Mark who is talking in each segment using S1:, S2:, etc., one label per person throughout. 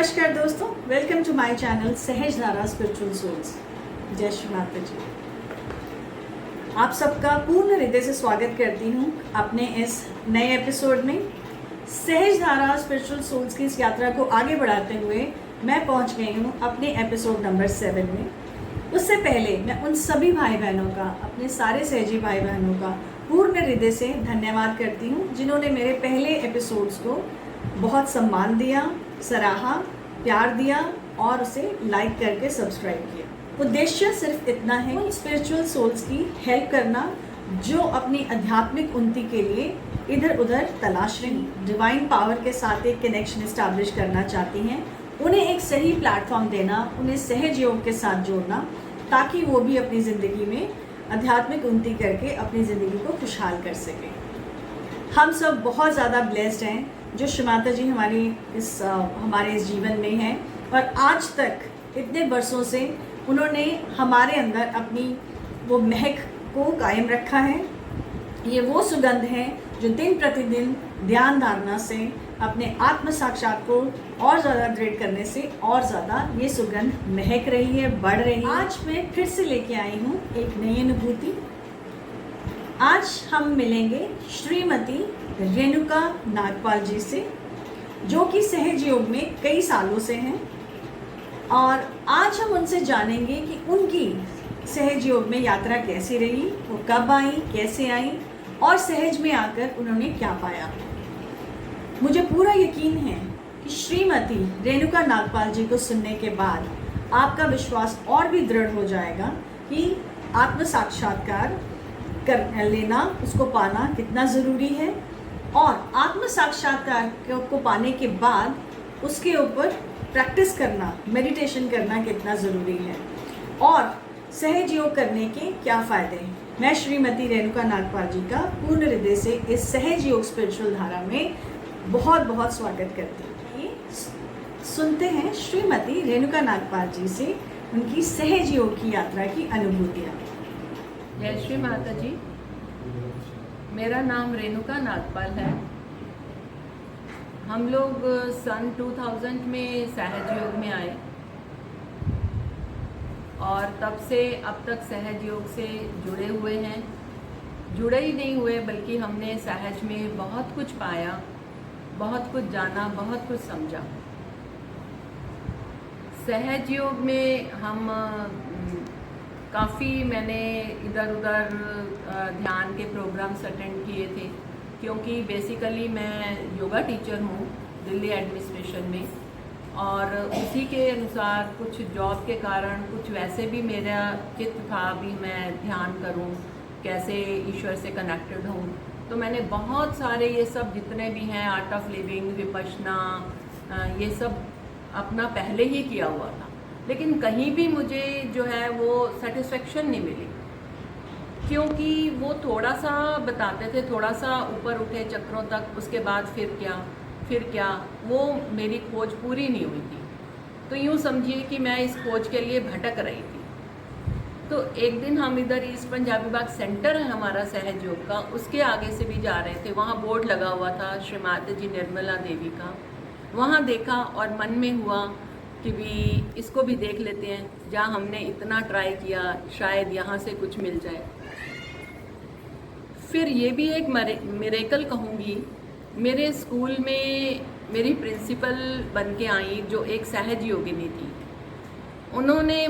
S1: नमस्कार दोस्तों, welcome to my channel सहज धारा स्पिरिचुअल सोल्स। जय श्री माता जी। आप सबका पूर्ण हृदय से स्वागत करती हूँ अपने इस नए एपिसोड में। सहज धारा स्पिरिचुअल सोल्स की इस यात्रा को आगे बढ़ाते हुए मैं पहुँच गई हूँ अपने एपिसोड नंबर 7 में। उससे पहले मैं उन सभी भाई बहनों का, अपने सारे सहजी भाई बहनों का पूर्ण हृदय से धन्यवाद करती हूँ जिन्होंने मेरे पहले एपिसोड्स को बहुत सम्मान दिया, सराहा, प्यार दिया और उसे लाइक करके सब्सक्राइब किया। उद्देश्य सिर्फ इतना है, उन स्पिरिचुअल सोल्स की हेल्प करना जो अपनी आध्यात्मिक उन्नति के लिए इधर उधर तलाश रही, डिवाइन पावर के साथ एक कनेक्शन इस्टेब्लिश करना चाहती हैं। उन्हें एक सही प्लेटफॉर्म देना, उन्हें सहज योग के साथ जोड़ना ताकि वो भी अपनी ज़िंदगी में आध्यात्मिक उन्नति करके अपनी ज़िंदगी को खुशहाल कर सकें। हम सब बहुत ज़्यादा ब्लेस्ड हैं जो श्री माता जी हमारे इस जीवन में हैं और आज तक इतने वर्षों से उन्होंने हमारे अंदर अपनी वो महक को कायम रखा है। ये वो सुगंध है जो दिन प्रतिदिन ध्यान धारणा से अपने आत्म साक्षात को और ज़्यादा दृढ़ करने से और ज़्यादा ये सुगंध महक रही है, बढ़ रही है। आज मैं फिर से लेके आई हूँ एक नई अनुभूति। आज हम मिलेंगे श्रीमती रेणुका नागपाल जी से, जो कि सहज योग में कई सालों से हैं, और आज हम उनसे जानेंगे कि उनकी सहज योग में यात्रा कैसी रही, वो कब आई, कैसे आई और सहज में आकर उन्होंने क्या पाया। मुझे पूरा यकीन है कि श्रीमती रेणुका नागपाल जी को सुनने के बाद आपका विश्वास और भी दृढ़ हो जाएगा कि आत्म साक्षात्कार कर लेना, उसको पाना कितना ज़रूरी है और आत्म साक्षात्कार को पाने के बाद उसके ऊपर प्रैक्टिस करना, मेडिटेशन करना कितना ज़रूरी है और सहज योग करने के क्या फ़ायदे हैं। मैं श्रीमती रेणुका नागपाल जी का पूर्ण हृदय से इस सहज योग स्पिरिचुअल धारा में बहुत बहुत स्वागत करती हूँ। सुनते हैं श्रीमती रेणुका नागपाल जी से उनकी सहज योग की यात्रा की अनुभूतियाँ।
S2: जय श्री माता जी। मेरा नाम रेणुका नागपाल है। हम लोग सन 2000 में सहज योग में आए और तब से अब तक सहज योग से जुड़े हुए हैं। जुड़े ही नहीं हुए बल्कि हमने सहज में बहुत कुछ पाया, बहुत कुछ जाना, बहुत कुछ समझा। सहज योग में हम काफ़ी मैंने इधर उधर ध्यान के प्रोग्राम्स अटेंड किए थे, क्योंकि बेसिकली मैं योगा टीचर हूँ दिल्ली एडमिनिस्ट्रेशन में, और उसी के अनुसार कुछ जॉब के कारण कुछ वैसे भी मेरा चित्त था भी मैं ध्यान करूँ, कैसे ईश्वर से कनेक्टेड हूँ। तो मैंने बहुत सारे ये सब जितने भी हैं, आर्ट ऑफ लिविंग, विपश्यना, ये सब अपना पहले ही किया हुआ था, लेकिन कहीं भी मुझे जो है वो सेटिस्फेक्शन नहीं मिली, क्योंकि वो थोड़ा सा बताते थे, थोड़ा सा ऊपर उठे चक्रों तक, उसके बाद फिर क्या, वो मेरी खोज पूरी नहीं हुई थी। तो यूँ समझिए कि मैं इस खोज के लिए भटक रही थी। तो एक दिन हम इधर ईस्ट पंजाबी बाग सेंटर है हमारा सहज योग का, उसके आगे से भी जा रहे थे, वहाँ बोर्ड लगा हुआ था श्री माता जी निर्मला देवी का। वहाँ देखा और मन में हुआ कि भी इसको भी देख लेते हैं, जहाँ हमने इतना ट्राई किया शायद यहाँ से कुछ मिल जाए। फिर ये भी एक मिरेकल कहूँगी, मेरे स्कूल में मेरी प्रिंसिपल बन के आई जो एक सहज योगिनी थी। उन्होंने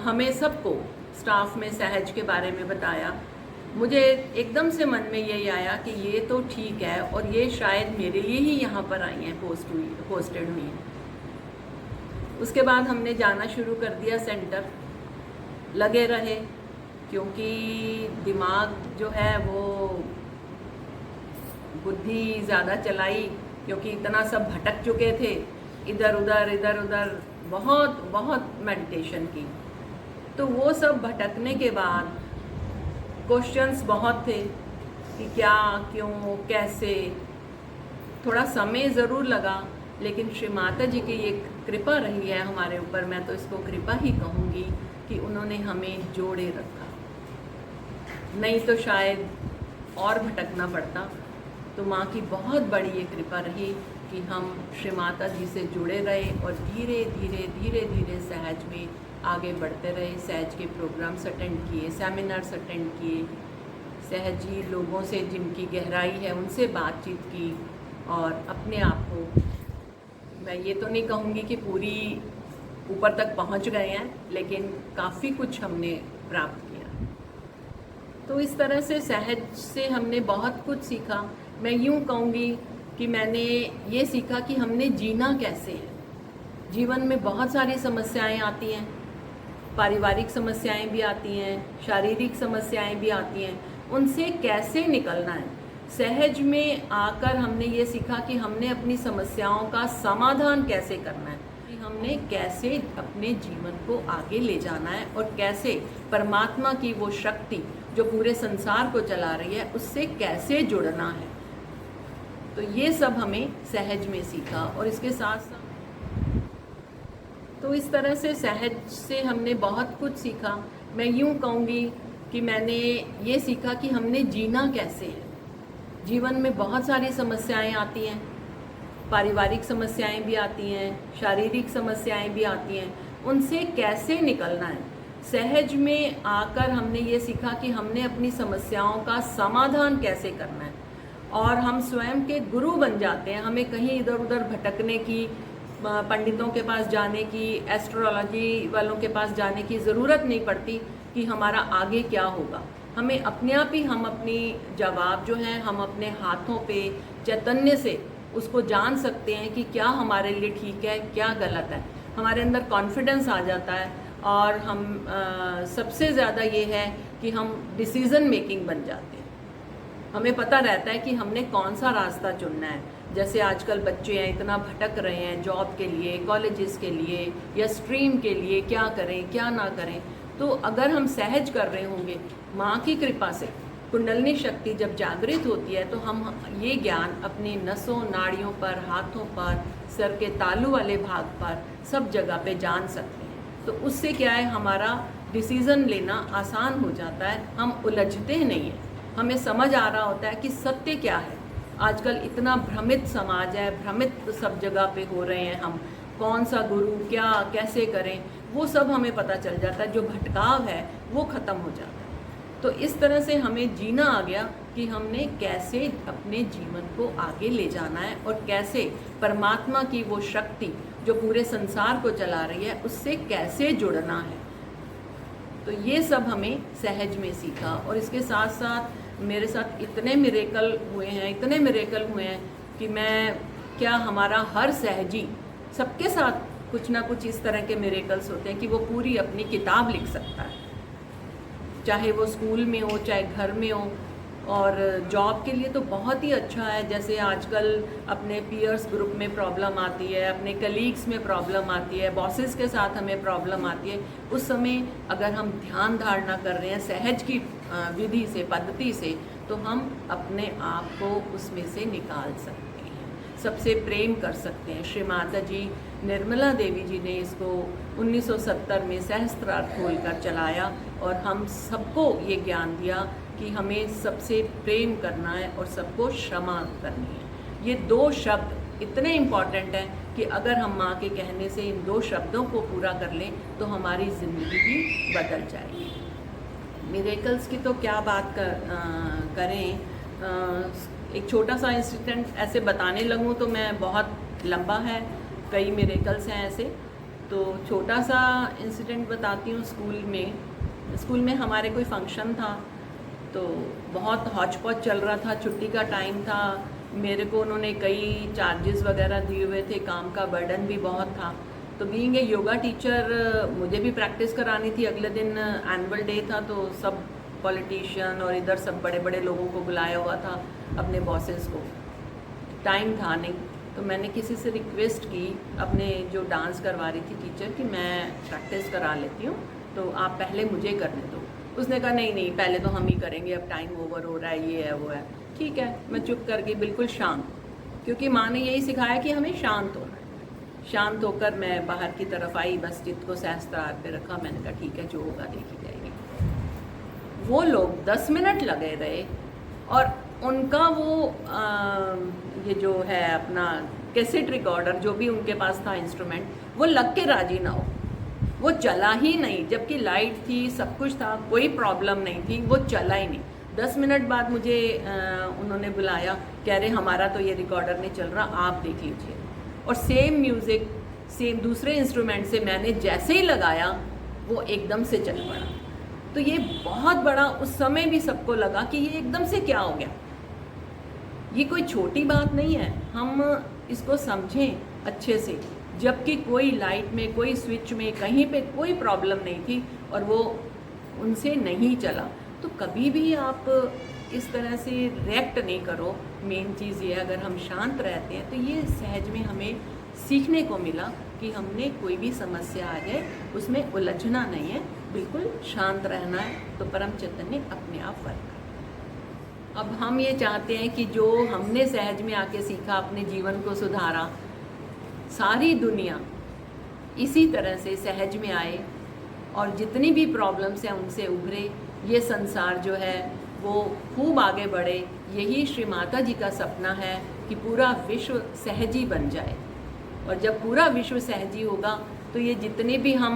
S2: हमें सबको स्टाफ में सहज के बारे में बताया। मुझे एकदम से मन में यही आया कि ये तो ठीक है और ये शायद मेरे लिए ही यहाँ पर आई हैं, पोस्टेड हुई हैं। उसके बाद हमने जाना शुरू कर दिया सेंटर, लगे रहे, क्योंकि दिमाग जो है वो बुद्धि ज़्यादा चलाई, क्योंकि इतना सब भटक चुके थे इधर उधर, बहुत मेडिटेशन की। तो वो सब भटकने के बाद क्वेश्चंस बहुत थे कि क्या, क्यों, कैसे। थोड़ा समय ज़रूर लगा, लेकिन श्री माता जी की एक कृपा रही है हमारे ऊपर, मैं तो इसको कृपा ही कहूँगी कि उन्होंने हमें जोड़े रखा, नहीं तो शायद और भटकना पड़ता। तो माँ की बहुत बड़ी ये कृपा रही कि हम श्री माता जी से जुड़े रहे और धीरे धीरे धीरे धीरे सहज में आगे बढ़ते रहे। सहज के प्रोग्राम्स अटेंड किए, सेमिनार्स अटेंड किए, सहजी लोगों से जिनकी गहराई है उनसे बातचीत की, और अपने आप को, मैं ये तो नहीं कहूँगी कि पूरी ऊपर तक पहुँच गए हैं, लेकिन काफ़ी कुछ हमने प्राप्त किया। तो इस तरह से सहज से हमने बहुत कुछ सीखा। मैं यूँ कहूँगी कि मैंने ये सीखा कि हमने जीना कैसे है। जीवन में बहुत सारी समस्याएं आती हैं, पारिवारिक समस्याएं भी आती हैं, शारीरिक समस्याएं भी आती हैं, उनसे कैसे निकलना है। सहज में आकर हमने ये सीखा कि हमने अपनी समस्याओं का समाधान कैसे करना है, कि हमने कैसे अपने जीवन को आगे ले जाना है और कैसे परमात्मा की वो शक्ति जो पूरे संसार को चला रही है उससे कैसे जुड़ना है। तो ये सब हमें सहज में सीखा। और इसके साथ साथ तो इस तरह से सहज से हमने बहुत कुछ सीखा। मैं यूँ कहूँगी कि मैंने ये सीखा कि हमने जीना कैसे है। जीवन में बहुत सारी समस्याएं आती हैं, पारिवारिक समस्याएं भी आती हैं, शारीरिक समस्याएं भी आती हैं, उनसे कैसे निकलना है। सहज में आकर हमने ये सीखा कि हमने अपनी समस्याओं का समाधान कैसे करना है, और हम स्वयं के गुरु बन जाते हैं। हमें कहीं इधर उधर भटकने की, पंडितों के पास जाने की, एस्ट्रोलॉजी वालों के पास जाने की ज़रूरत नहीं पड़ती कि हमारा आगे क्या होगा। हमें अपने आप ही हम अपनी जवाब जो हैं हम अपने हाथों पे चैतन्य से उसको जान सकते हैं कि क्या हमारे लिए ठीक है, क्या गलत है। हमारे अंदर कॉन्फिडेंस आ जाता है, और हम सबसे ज़्यादा ये है कि हम डिसीज़न मेकिंग बन जाते हैं। हमें पता रहता है कि हमने कौन सा रास्ता चुनना है। जैसे आजकल बच्चे हैं इतना भटक रहे हैं जॉब के लिए, कॉलेजेस के लिए या स्ट्रीम के लिए, क्या करें क्या ना करें। तो अगर हम सहज कर रहे होंगे, माँ की कृपा से कुंडलिनी शक्ति जब जागृत होती है तो हम ये ज्ञान अपनी नसों, नाड़ियों पर, हाथों पर, सर के तालू वाले भाग पर, सब जगह पे जान सकते हैं। तो उससे क्या है, हमारा डिसीज़न लेना आसान हो जाता है, हम उलझते नहीं हैं। हमें समझ आ रहा होता है कि सत्य क्या है। आजकल इतना भ्रमित समाज है, भ्रमित सब जगह पे हो रहे हैं हम, कौन सा गुरु क्या कैसे करें वो सब हमें पता चल जाता है। जो भटकाव है वो ख़त्म हो जाता है। तो इस तरह से हमें जीना आ गया कि हमने कैसे अपने जीवन को आगे ले जाना है और कैसे परमात्मा की वो शक्ति जो पूरे संसार को चला रही है उससे कैसे जुड़ना है। तो ये सब हमें सहज में सीखा। और इसके साथ साथ मेरे साथ इतने मिरेकल हुए हैं कि मैं क्या, हमारा हर सहजी, सबके साथ कुछ ना कुछ इस तरह के मिरेकल्स होते हैं कि वो पूरी अपनी किताब लिख सकता है, चाहे वो स्कूल में हो चाहे घर में हो। और जॉब के लिए तो बहुत ही अच्छा है। जैसे आजकल अपने पीयर्स ग्रुप में प्रॉब्लम आती है, अपने कलीग्स में प्रॉब्लम आती है, बॉसेस के साथ हमें प्रॉब्लम आती है, उस समय अगर हम ध्यान धारणा कर रहे हैं सहज की विधि से, पद्धति से, तो हम अपने आप को उसमें से निकाल सकते हैं, सबसे प्रेम कर सकते हैं। श्री माता जी निर्मला देवी जी ने इसको 1970 में सहस्त्रार्थ खोलकर चलाया और हम सबको ये ज्ञान दिया कि हमें सबसे प्रेम करना है और सबको क्षमा करनी है। ये दो शब्द इतने इम्पॉर्टेंट हैं कि अगर हम माँ के कहने से इन दो शब्दों को पूरा कर लें तो हमारी ज़िंदगी भी बदल जाएगी। मिरेकल्स की तो क्या बात करें। एक छोटा सा इंसिडेंट ऐसे बताने लगूँ तो मैं बहुत लंबा है, कई मिरेकल्स हैं ऐसे। तो छोटा सा इंसिडेंट बताती हूँ। स्कूल में हमारे कोई फंक्शन था, तो बहुत हौच पौच चल रहा था, छुट्टी का टाइम था। मेरे को उन्होंने कई चार्जेस वगैरह दिए हुए थे, काम का बर्डन भी बहुत था। तो बीइंग ए योगा टीचर मुझे भी प्रैक्टिस करानी थी। अगले दिन एनुअल डे था, तो सब पॉलिटिशियन और इधर सब बड़े बड़े लोगों को बुलाया हुआ था, अपने बॉसेस को। टाइम था नहीं, तो मैंने किसी से रिक्वेस्ट की, अपने जो डांस करवा रही थी टीचर, कि मैं प्रैक्टिस करा लेती हूँ, तो आप पहले मुझे करने दो। उसने कहा नहीं पहले तो हम ही करेंगे, अब टाइम ओवर हो रहा है, ये है वो है। ठीक है, मैं चुप कर गई, बिल्कुल शांत, क्योंकि माँ ने यही सिखाया कि हमें शांत होना है। शांत होकर मैं बाहर की तरफ आई, बस चित्त को सहस्त्रार पे रखा। मैंने कहा ठीक है, जो होगा देखी जाएगी। वो लोग 10 मिनट लगे रहे और उनका वो ये जो है अपना कैसेट रिकॉर्डर जो भी उनके पास था इंस्ट्रूमेंट, वो लग के राजी ना हो, वो चला ही नहीं, जबकि लाइट थी, सब कुछ था, कोई प्रॉब्लम नहीं थी, वो चला ही नहीं। 10 मिनट बाद मुझे उन्होंने बुलाया, कह रहे हमारा तो ये रिकॉर्डर नहीं चल रहा, आप देख लीजिए। और सेम म्यूज़िक सेम दूसरे इंस्ट्रूमेंट से मैंने जैसे ही लगाया वो एकदम से चल पड़ा। तो ये बहुत बड़ा, उस समय भी सबको लगा कि ये एकदम से क्या हो गया। ये कोई छोटी बात नहीं है, हम इसको समझें अच्छे से। जबकि कोई लाइट में, कोई स्विच में, कहीं पे कोई प्रॉब्लम नहीं थी और वो उनसे नहीं चला। तो कभी भी आप इस तरह से रिएक्ट नहीं करो। मेन चीज़ ये, अगर हम शांत रहते हैं तो ये सहज में हमें सीखने को मिला कि हमने कोई भी समस्या आ जाए उसमें उलझना नहीं है, बिल्कुल शांत रहना है, तो परम चैतन्य अपने आप वर्क। अब हम ये चाहते हैं कि जो हमने सहज में आके सीखा, अपने जीवन को सुधारा, सारी दुनिया इसी तरह से सहज में आए और जितनी भी प्रॉब्लम्स हैं उनसे उभरे। ये संसार जो है वो खूब आगे बढ़े। यही श्री माता जी का सपना है कि पूरा विश्व सहजी बन जाए। और जब पूरा विश्व सहजी होगा तो ये जितने भी हम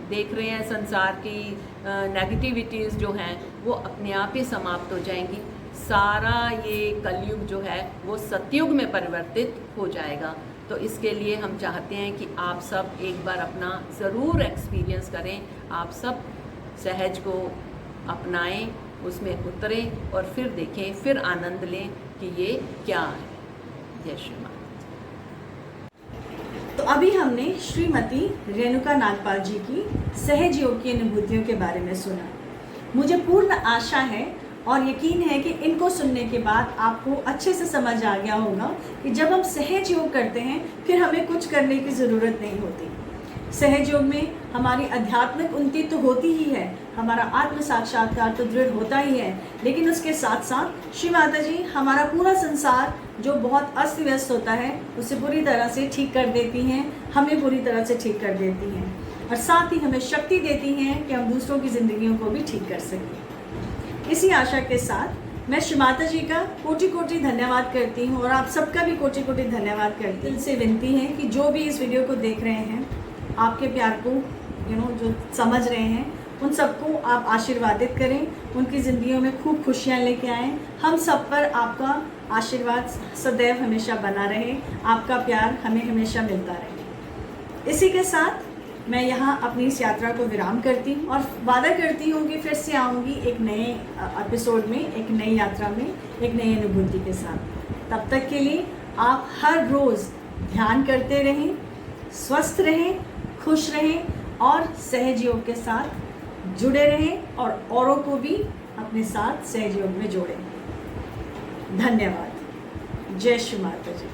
S2: देख रहे हैं संसार की नेगेटिविटीज़ जो हैं वो अपने आप ही समाप्त हो जाएंगी। सारा ये कलयुग जो है वो सतयुग में परिवर्तित हो जाएगा। तो इसके लिए हम चाहते हैं कि आप सब एक बार अपना ज़रूर एक्सपीरियंस करें, आप सब सहज को अपनाएं, उसमें उतरें और फिर देखें, फिर आनंद लें कि ये क्या है। जय श्री माता।
S1: तो अभी हमने श्रीमती रेणुका नागपाल जी की सहज योग की अनुभूतियों के बारे में सुना। मुझे पूर्ण आशा है और यकीन है कि इनको सुनने के बाद आपको अच्छे से समझ आ गया होगा कि जब हम सहज योग करते हैं फिर हमें कुछ करने की ज़रूरत नहीं होती। सहज योग में हमारी आध्यात्मिक उन्नति तो होती ही है, हमारा आत्म साक्षात्कार तो दृढ़ होता ही है, लेकिन उसके साथ साथ श्री माता जी हमारा पूरा संसार जो बहुत अस्त व्यस्त होता है उसे पूरी तरह से ठीक कर देती हैं, हमें पूरी तरह से ठीक कर देती हैं और साथ ही हमें शक्ति देती हैं कि हम दूसरों की ज़िंदगियों को भी ठीक कर सकें। इसी आशा के साथ मैं श्री माता जी का कोटि कोटि धन्यवाद करती हूँ और आप सबका भी कोटि कोटि धन्यवाद करती हूँ। दिल से विनती है कि जो भी इस वीडियो को देख रहे हैं, आपके प्यार को जो समझ रहे हैं, उन सबको आप आशीर्वादित करें, उनकी ज़िंदगियों में खूब खुशियाँ लेके आएँ। हम सब पर आपका आशीर्वाद सदैव हमेशा बना रहे, आपका प्यार हमें हमेशा मिलता रहे। इसी के साथ मैं यहाँ अपनी इस यात्रा को विराम करती हूँ और वादा करती हूँ कि फिर से आऊँगी एक नए एपिसोड में, एक नई यात्रा में, एक नई अनुभूति के साथ। तब तक के लिए आप हर रोज़ ध्यान करते रहें, स्वस्थ रहें, खुश रहें और सहज योग के साथ जुड़े रहें और औरों को भी अपने साथ सहज योग में जोड़ें। धन्यवाद। जय श्री माता जी।